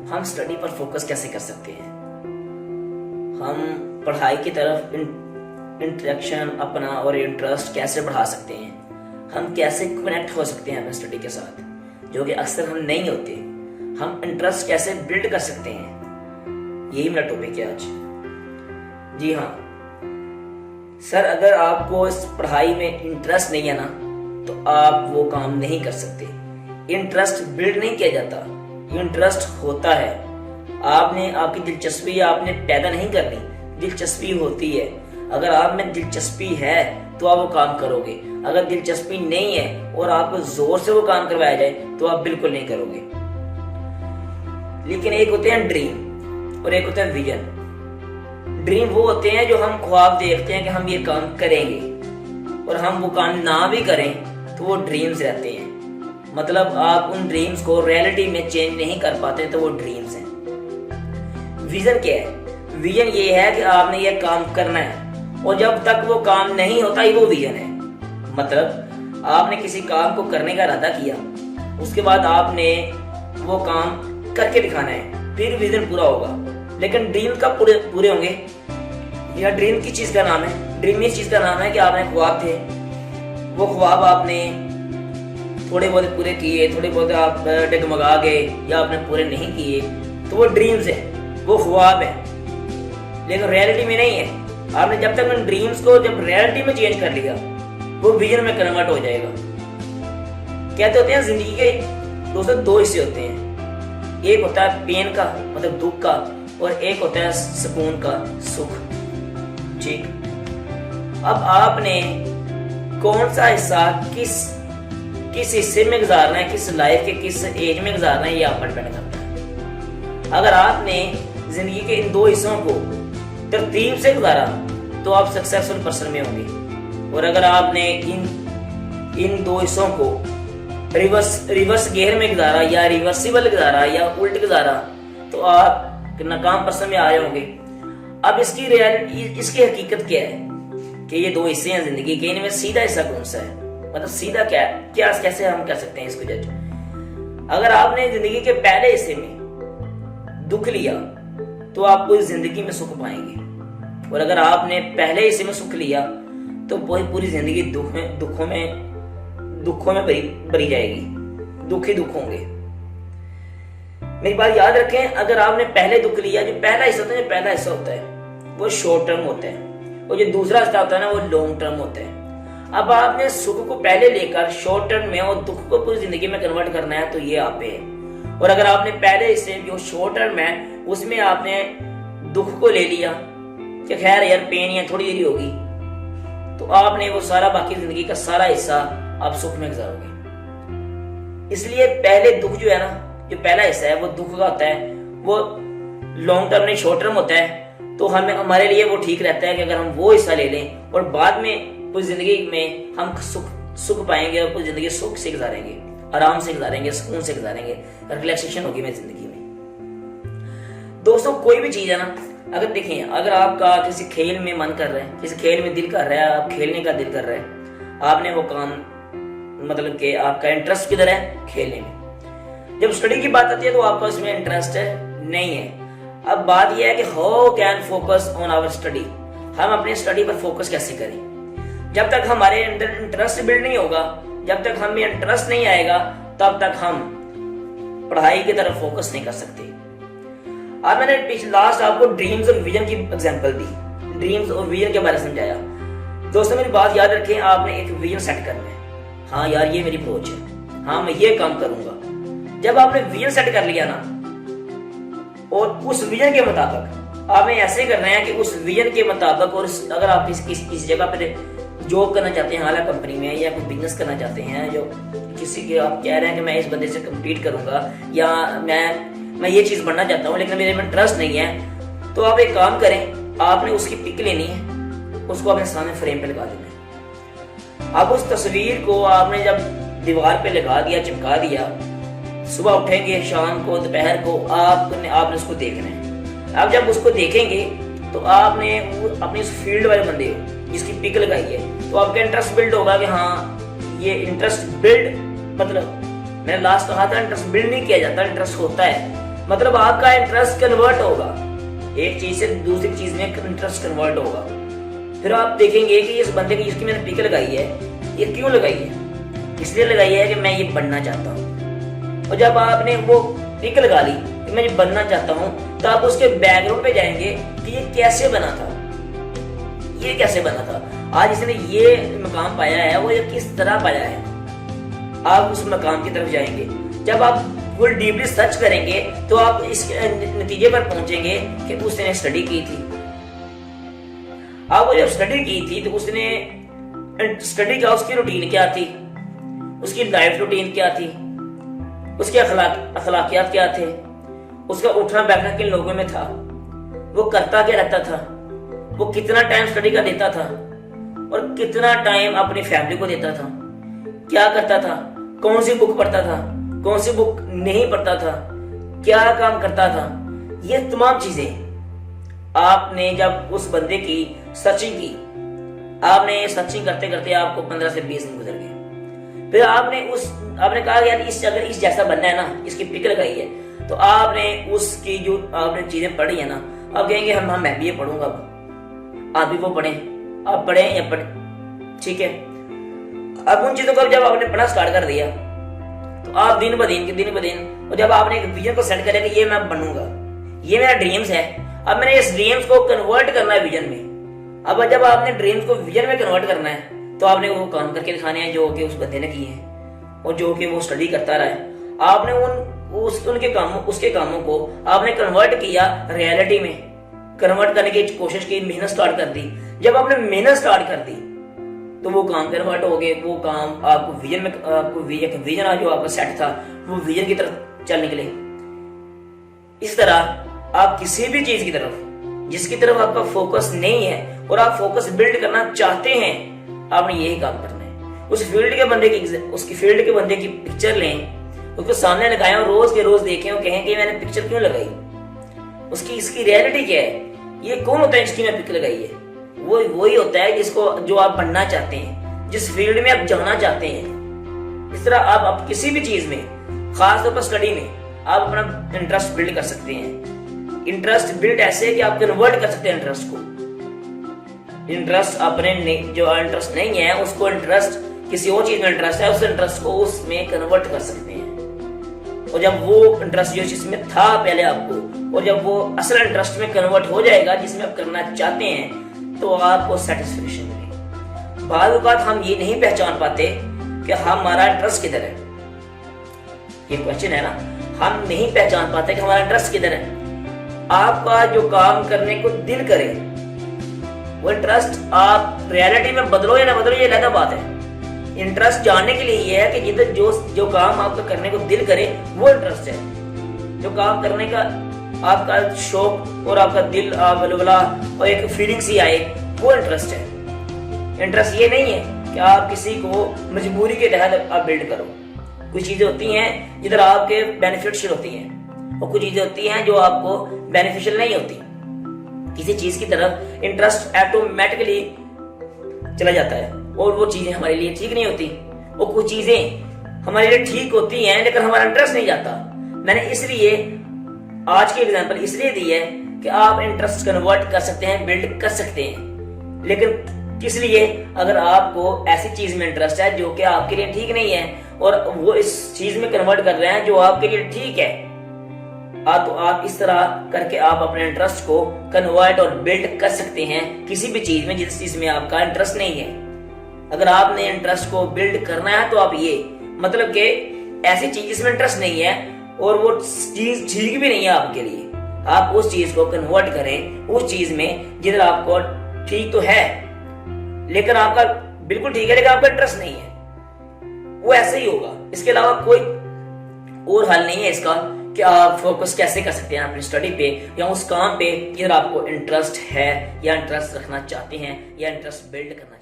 हम स्टडी पर फोकस कैसे कर सकते हैं, हम पढ़ाई की तरफ इंटरेक्शन अपना और इंटरेस्ट कैसे बढ़ा सकते हैं, हम कैसे कनेक्ट हो सकते हैं अपने स्टडी के साथ, जो कि अक्सर हम नहीं होते, हम इंटरेस्ट कैसे बिल्ड कर सकते हैं, यही मेरा टॉपिक है आज। जी हाँ सर, अगर आपको इस पढ़ाई में इंटरेस्ट नहीं है ना, तो आप वो काम नहीं कर सकते। इंटरेस्ट बिल्ड नहीं किया जाता, इंटरेस्ट होता है। आपने आपकी दिलचस्पी आपने पैदा नहीं करनी, दिलचस्पी होती है। अगर आप में दिलचस्पी है तो आप वो काम करोगे, अगर दिलचस्पी नहीं है और आपको जोर से वो काम करवाया जाए तो आप बिल्कुल नहीं करोगे। लेकिन एक होते हैं ड्रीम और एक होता है विजन। ड्रीम वो होते हैं जो हम ख्वाब देखते हैं कि हम ये काम करेंगे, और हम वो काम ना भी करें तो वो ड्रीम्स रहते हैं। मतलब आप उन ड्रीम्स को रियलिटी में चेंज नहीं कर पाते तो वो ड्रीम्स हैं। विजन क्या है? विजन ये है कि आपने ये काम करना है, और जब तक वो काम नहीं होता ही वो विजन है। मतलब आपने किसी काम को करने का इरादा किया, उसके बाद आपने वो काम करके दिखाना है, फिर विजन पूरा होगा। लेकिन ड्रीम कब पूरे होंगे? या ड्रीम किस चीज का नाम है? ड्रीम इस चीज का नाम है कि आपने ख्वाब थे, वो ख्वाब आपने थोड़े बहुत पूरे किए, थोड़े बहुत आप डगमगा गए या आपने पूरे नहीं किए, तो वो ड्रीम्स है, वो ख्वाब है, लेकिन रियलिटी में नहीं है। आपने जब तक उन ड्रीम्स को जब रियलिटी में चेंज कर लिया, वो विजन में कन्वर्ट हो जाएगा। कहते होते हैं जिंदगी के दोस्तों दो हिस्से होते हैं, एक होता है पेन का मतलब दुख का, और एक होता है सुकून का, सुख। ठीक, अब आपने कौन सा हिस्सा किस हिस्से में गुजारना है, किस लाइफ के किस एज में गुजारना है, ये आप पर डिपेंड करता है। अगर आपने जिंदगी के इन दो हिस्सों को तरतीब से गुजारा तो आप सक्सेसफुल पर्सन में होंगे, और अगर आपने इन दो हिस्सों को रिवर्स गियर में गुजारा या रिवर्सिबल गुजारा या उल्ट गुजारा तो आप नाकाम पर्सन में आए होंगे। अब इसकी हकीकत क्या है कि ये दो हिस्से हैं जिंदगी के, इनमें सीधा हिस्सा कौन सा है? मतलब सीधा क्या कैसे हम कर सकते हैं इसको जज? अगर आपने जिंदगी के पहले हिस्से में दुख लिया तो आप पूरी जिंदगी में सुख पाएंगे, और अगर आपने पहले हिस्से में सुख लिया तो पूरी जिंदगी दुखों में भरी जाएगी, दुख ही दुख होंगे। मेरी बात याद रखें, अगर आपने पहले दुख लिया, जो पहला हिस्सा होता है वो शॉर्ट टर्म होता है, और जो दूसरा हिस्सा होता है ना वो लॉन्ग टर्म होता है। अब आपने सुख को पहले लेकर शॉर्ट टर्म में और दुख को पूरी जिंदगी में कन्वर्ट करना है तो ये आप पे है। और अगर आपने पहले हिस्से जो शॉर्ट टर्म है उसमें आपने दुख को ले लिया कि खैर यार पेन या थोड़ी देरी होगी, तो आपने वो सारा बाकी जिंदगी का सारा हिस्सा आप सुख में गुजारोगे। इसलिए पहले दुख जो है ना, जो पहला हिस्सा है वो दुख का होता है, वो लॉन्ग टर्म नहीं शॉर्ट टर्म होता है। तो हमारे लिए वो ठीक रहता है कि अगर हम वो हिस्सा ले लें और बाद में पूरी जिंदगी में हम सुख पाएंगे, और पूरी जिंदगी सुख से गुजारेंगे, आराम से गुजारेंगे, सुकून से गुजारेंगे, रिलैक्सेशन होगी मेरी जिंदगी में। दोस्तों कोई भी चीज है ना, अगर देखें, अगर आपका किसी खेल में मन कर रहा है, किसी खेल में दिल कर रहा है, आप खेलने का दिल कर रहा है, आपने वो काम मतलब कि आपका इंटरेस्ट किधर है? खेलने में। जब स्टडी की बात आती है तो आपका उसमें इंटरेस्ट नहीं है। अब बात यह है कि how can focus on our study, हम अपनी स्टडी पर फोकस कैसे करें? जब तक हमारे अंदर इंटरेस्ट बिल्ड नहीं होगा, जब तक हमें इंटरेस्ट नहीं आएगा, तब तक हम पढ़ाई की तरफ फोकस नहीं कर सकते। आज मैंने लास्ट आपको ड्रीम्स और विजन की एग्जांपल दी, ड्रीम्स और विजन के बारे में समझाया। दोस्तों मेरी बात याद रखें, आपने एक विजन सेट करना है। हाँ यार ये मेरी अप्रोच है, हाँ मैं ये काम करूंगा। जब आपने विजन सेट कर लिया ना, और उस विजन के मुताबिक आपने ऐसे करना है कि उस विजन के मुताबिक, और अगर आप किसी जगह पे जॉब करना चाहते हैं, हालांकि कंपनी में, या कोई बिजनेस करना चाहते हैं, जो किसी के आप कह रहे हैं कि मैं इस बंदे से कम्पीट करूंगा, या मैं ये चीज बनना चाहता हूँ लेकिन मेरे में इंटरेस्ट नहीं है, तो आप एक काम करें, आपने उसकी पिक लेनी है, उसको अपने सामने फ्रेम पे लगा देना है। अब उस तस्वीर को आपने जब दीवार पे लगा दिया, चिपका दिया, सुबह उठेंगे, शाम को, दोपहर को आपने उसको देखना है। अब जब उसको देखेंगे तो आपने अपनी उस फील्ड वाले बंदे हो जिसकी पिक लगाई है, तो आपका इंटरेस्ट बिल्ड होगा कि हाँ ये इंटरेस्ट बिल्ड, मतलब मैंने लास्ट कहा था इंटरेस्ट बिल्ड नहीं किया जाता, इंटरेस्ट होता है। मतलब आपका इंटरेस्ट कन्वर्ट होगा, एक चीज से दूसरी चीज में इंटरेस्ट कन्वर्ट होगा। फिर आप देखेंगे कि इस बंदे की जिसकी मैंने पिक लगाई है, ये क्यों लगाई है? इसलिए लगाई है कि मैं ये बनना चाहता हूँ। और जब आपने वो पिक लगा ली कि मैं ये बनना चाहता हूँ, तो आप उसके बैकग्राउंड पे जाएंगे कि ये कैसे बना था, ये कैसे बना था, आज इसने ये मकाम पाया है, वो ये किस तरह पाया है। आप उस मकाम की तरफ जाएंगे। जब आप फुल डीपली सर्च करेंगे तो आप इस नतीजे पर पहुंचेंगे कि उसने स्टडी की थी। आप वो जब स्टडी की थी तो उसने स्टडी का उसकी रूटीन क्या थी, उसकी लाइफ रूटीन क्या थी, उसके अखलाकियात क्या थे, उसका उठना बैठना किन लोगों में था, वो करता क्या रहता था, वो कितना टाइम स्टडी का देता था और कितना टाइम अपनी फैमिली को देता था, क्या करता था, कौन सी बुक पढ़ता था, कौन सी बुक नहीं पढ़ता था, क्या काम करता था। ये तमाम चीजें आपने जब उस बंदे की सर्चिंग की, आपने सर्चिंग करते करते आपको 15 से 20 दिन गुजर गए। फिर आपने कहा यार अगर इस जैसा बनना है ना, इसकी पिक लगाई है, तो आपने उसकी जो आपने चीजें पढ़ी है ना, आप कहेंगे हम मैं भी ये पढ़ूंगा, आप भी वो पढ़ें, आप पढ़ें या पढ़ें, ठीक है। अब उन चीजों को जब आपने पढ़ना स्टार्ट कर दिया तो आप दिन ब दिन और जब आपने एक विजन को सेट करें कि ये मैं बनूंगा, ये मेरा ड्रीम्स है, अब मैंने इस ड्रीम्स को कन्वर्ट करना है विजन में। अब जब आपने ड्रीम्स को विजन में कन्वर्ट करना है तो आपने वो काम करके दिखाने हैं जो कि उस बंदे ने किए हैं और जो कि वो स्टडी करता रहा है। आपने उसके कामों को आपने कन्वर्ट किया रियलिटी में, कन्वर्ट करने की कोशिश की, मेहनत स्टार्ट कर दी। जब आपने मेहनत स्टार्ट कर दी तो वो काम कन्वर्ट हो गए, वो काम आपको विजन में, आपको विजन जो आपका सेट था वो विजन की तरफ चल निकले। इस तरह आप किसी भी चीज की तरफ जिसकी तरफ आपका फोकस नहीं है और आप फोकस बिल्ड करना चाहते हैं, आपने यही काम करना है। उसकी फील्ड के बंदे की पिक्चर लें, उसको सामने लगाएं और रोज के रोज देखें और कहें कि मैंने पिक्चर क्यों लगाई, इसकी रियलिटी क्या है, ये कौन होता है जिसकी मैं पिक लगाई है। वो वही होता है जो आप बनना चाहते हैं, जिस फील्ड में आप जाना चाहते हैं। इस तरह आप किसी भी चीज में, खासतौर पर स्टडी में, आप अपना इंटरेस्ट बिल्ड कर सकते हैं। इंटरेस्ट बिल्ड ऐसे है कि आप कन्वर्ट कर सकते हैं इंटरेस्ट को। इंटरेस्ट अपने जो इंटरेस्ट नहीं है उसको इंटरेस्ट, किसी और चीज में इंटरेस्ट है, उस इंटरेस्ट को उसमें कन्वर्ट कर सकते हैं। और जब वो इंटरेस्ट जो चीज में था पहले आपको, और जब वो असल इंटरेस्ट में कन्वर्ट हो जाएगा जिसमें आप करना चाहते हैं, तो आपको सेटिस्फेक्शन मिलेगी। बाद बात हम ये नहीं पहचान पाते कि हमारा इंटरेस्ट किधर है। ये क्वेश्चन है ना, हम नहीं पहचान पाते कि हमारा इंटरेस्ट किधर है। आपका जो काम करने को दिल करे वो इंटरेस्ट आप रियलिटी में बदलो या ना बदलो, ये अलग बात है। इंटरेस्ट जानने के लिए ये है कि जिधर जो काम आपका करने को दिल करे वो इंटरेस्ट है। जो काम करने का आपका शौक और आपका दिल बलबला और एक फीलिंग्स ही आए, वो इंटरेस्ट है। इंटरेस्ट ये नहीं है कि आप किसी को मजबूरी के तहत आप बिल्ड करो। कुछ चीजें होती हैं जिधर आपके बेनिफिशियल होती हैं और कुछ चीजें होती हैं जो आपको बेनिफिशियल नहीं होती। किसी चीज की तरफ इंटरेस्ट ऑटोमेटिकली चला जाता है और वो चीजें हमारे लिए ठीक नहीं होती, और कुछ चीजें हमारे लिए ठीक होती हैं लेकिन हमारा इंटरेस्ट नहीं जाता। मैंने इसलिए आज की एग्जांपल इसलिए दी है कि आप इंटरेस्ट कन्वर्ट कर सकते हैं, बिल्ड कर सकते हैं। लेकिन किस लिए? अगर आपको ऐसी चीज में इंटरेस्ट है जो कि आपके लिए ठीक नहीं है और वो इस चीज में कन्वर्ट कर रहे हैं जो आपके लिए ठीक है, तो आप इस तरह करके आप अपने इंटरेस्ट को कन्वर्ट और बिल्ड कर सकते हैं किसी भी चीज में जिस चीज में आपका इंटरेस्ट नहीं है। अगर आपने इंटरेस्ट को बिल्ड करना है तो आप ये मतलब कि ऐसी चीज जिसमें इंटरेस्ट नहीं है और वो चीज ठीक भी नहीं है आपके लिए, आप उस चीज को कन्वर्ट करें उस चीज में जिधर आपको ठीक तो है लेकिन आपका बिल्कुल ठीक है लेकिन आपका इंटरेस्ट नहीं है, वो ऐसे ही होगा। इसके अलावा कोई और हल नहीं है इसका कि आप फोकस कैसे कर सकते हैं अपनी स्टडी पे या उस काम पे जिधर आपको इंटरेस्ट है या इंटरेस्ट रखना चाहते हैं या इंटरेस्ट बिल्ड करना